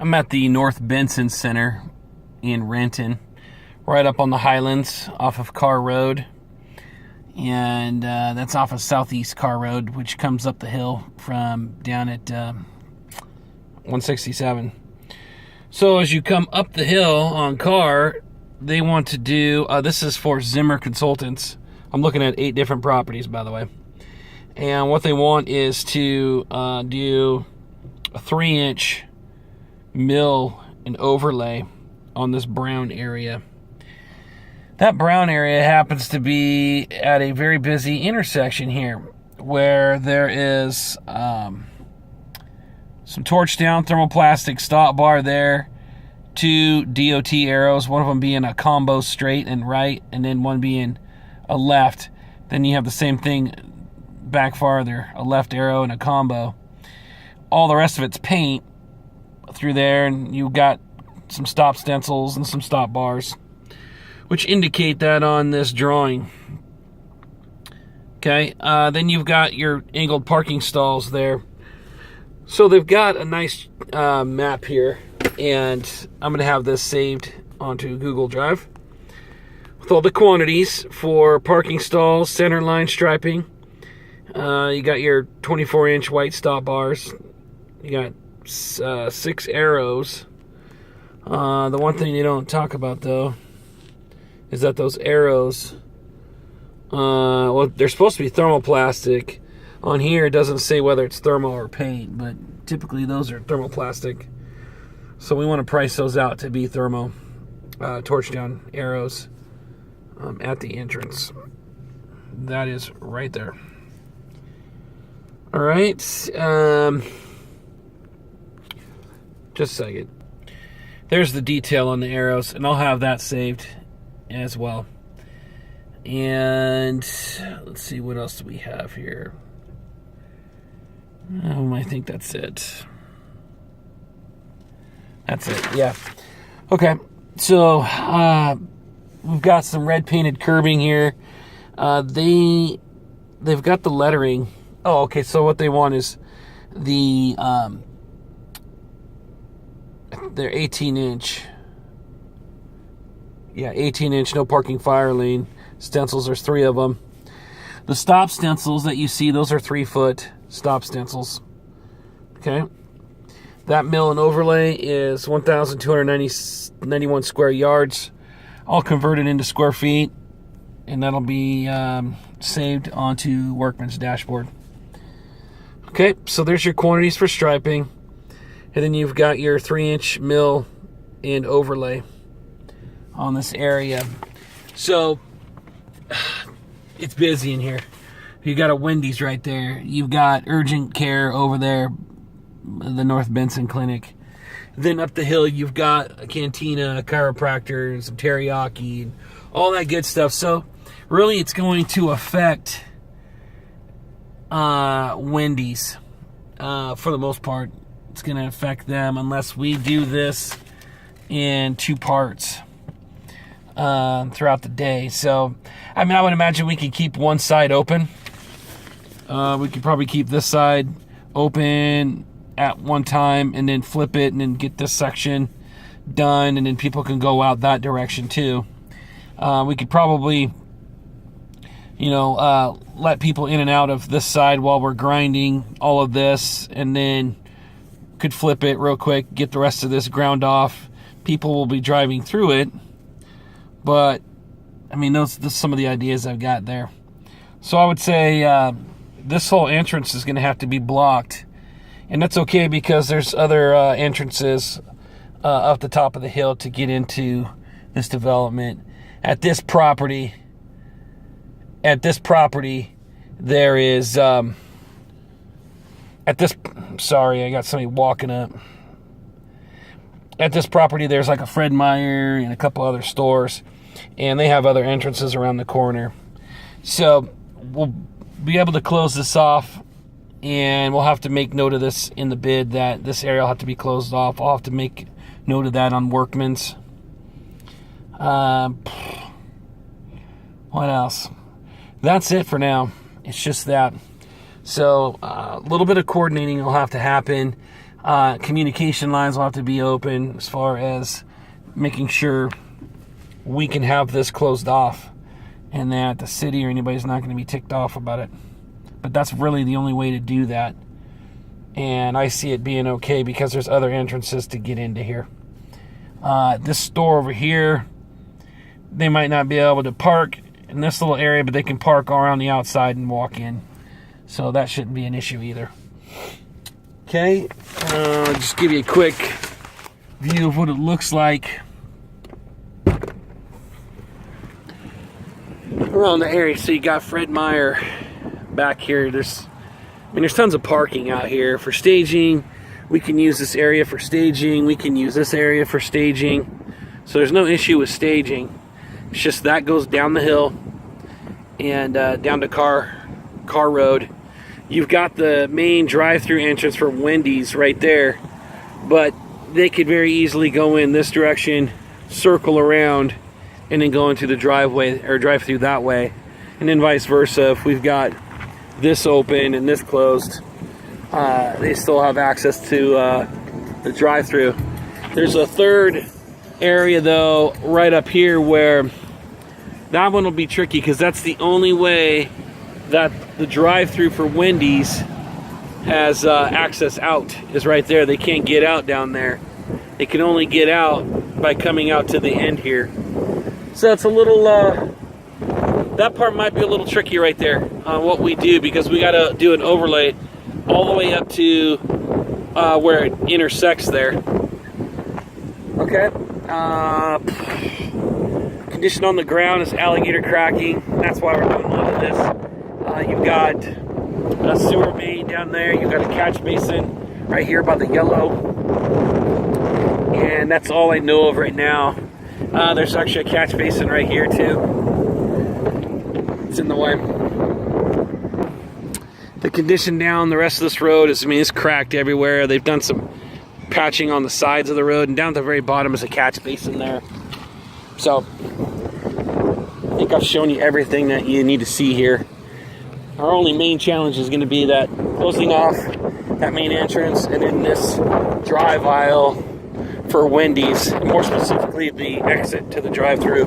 I'm at the North Benson Center in Renton, right up on the Highlands off of Carr Road. And that's off of Southeast Carr Road, which comes up the hill from down at 167. So as you come up the hill on Carr, they want to do, this is for Zimmer Consultants. I'm looking at 8 different properties, by the way. And what they want is to do a 3-inch mill and overlay on this brown area. That brown area happens to be at a very busy intersection here, where there is some torch down thermoplastic stop bar there, 2 DOT arrows, one of them being a combo straight and right, and then one being a left. Then you have the same thing back farther, a left arrow and a combo. All the rest of it's paint through there, and you've got some stop stencils and some stop bars, which indicate that on this drawing. Okay, then you've got your angled parking stalls there. So they've got a nice map here, and I'm going to have this saved onto Google Drive with all the quantities for parking stalls, center line striping. You got your 24-inch white stop bars. You got 6 arrows. The one thing you don't talk about, though, is that those arrows, well, they're supposed to be thermoplastic. On here, it doesn't say whether it's thermo or paint, but typically those are thermoplastic. So we want to price those out to be thermo torch down arrows at the entrance. That is right there. All right. Just a second. There's the detail on the arrows, and I'll have that saved as well. And let's see, what else do we have here? I think that's it. That's it, yeah. Okay, so we've got some red painted curbing here. They've got the lettering. Oh, okay, so what they want is the they're 18-inch. Yeah, 18-inch no parking fire lane stencils. There's 3 of them. The stop stencils that you see, those are 3-foot stop stencils. Okay. That mill and overlay is 1,291 square yards, all converted into square feet, and that'll be saved onto Workman's dashboard. Okay, so there's your quantities for striping, and then you've got your 3-inch mill and overlay on this area. So it's busy in here. You got a Wendy's right there. You've got urgent care over there, the North Benson Clinic. Then up the hill, you've got a cantina, a chiropractor, and some teriyaki, and all that good stuff. So really, it's going to affect Wendy's for the most part. It's going to affect them unless we do this in 2 parts throughout the day. So, I mean, I would imagine we could keep one side open. We could probably keep this side open at one time and then flip it and then get this section done, and then people can go out that direction too. We could probably, let people in and out of this side while we're grinding all of this, and then could flip it real quick, get the rest of this ground off. People will be driving through it, but I mean, those some of the ideas I've got there. So I would say this whole entrance is going to have to be blocked, and that's okay because there's other entrances up the top of the hill to get into this development. At this property, there is sorry, I got somebody walking up. At this property, there's like a Fred Meyer and a couple other stores, and they have other entrances around the corner. So we'll be able to close this off, and we'll have to make note of this in the bid that this area will have to be closed off. I'll have to make note of that on Workman's. What else? That's it for now. It's just that. So a little bit of coordinating will have to happen. Communication lines will have to be open as far as making sure we can have this closed off and that the city or anybody's not going to be ticked off about it. But that's really the only way to do that. And I see it being okay because there's other entrances to get into here. This store over here, they might not be able to park in this little area, but they can park around the outside and walk in. So that shouldn't be an issue either. Okay, just give you a quick view of what it looks like around the area. So you got Fred Meyer back here. There's tons of parking out here for staging. We can use this area for staging. We can use this area for staging. So there's no issue with staging. It's just that goes down the hill and down to Car Road. You've got the main drive-through entrance for Wendy's right there, but they could very easily go in this direction, circle around, and then go into the driveway or drive through that way, and then vice versa. If we've got this open and this closed, they still have access to the drive-through. There's a third area though right up here where that one will be tricky because that's the only way that the drive-through for Wendy's has access out, is right there. They can't get out down there. They can only get out by coming out to the end here. So that's a little, that part might be a little tricky right there on what we do, because we got to do an overlay all the way up to where it intersects there. Okay. Condition on the ground is alligator cracking. That's why we're doing a lot of this. You've got a sewer main down there. You've got a catch basin right here by the yellow. And that's all I know of right now. There's actually a catch basin right here too. It's in the way. The condition down the rest of this road is, it's cracked everywhere. They've done some patching on the sides of the road, and down at the very bottom is a catch basin there. So I think I've shown you everything that you need to see here. Our only main challenge is going to be that closing off that main entrance and then this drive aisle for Wendy's, more specifically the exit to the drive-through.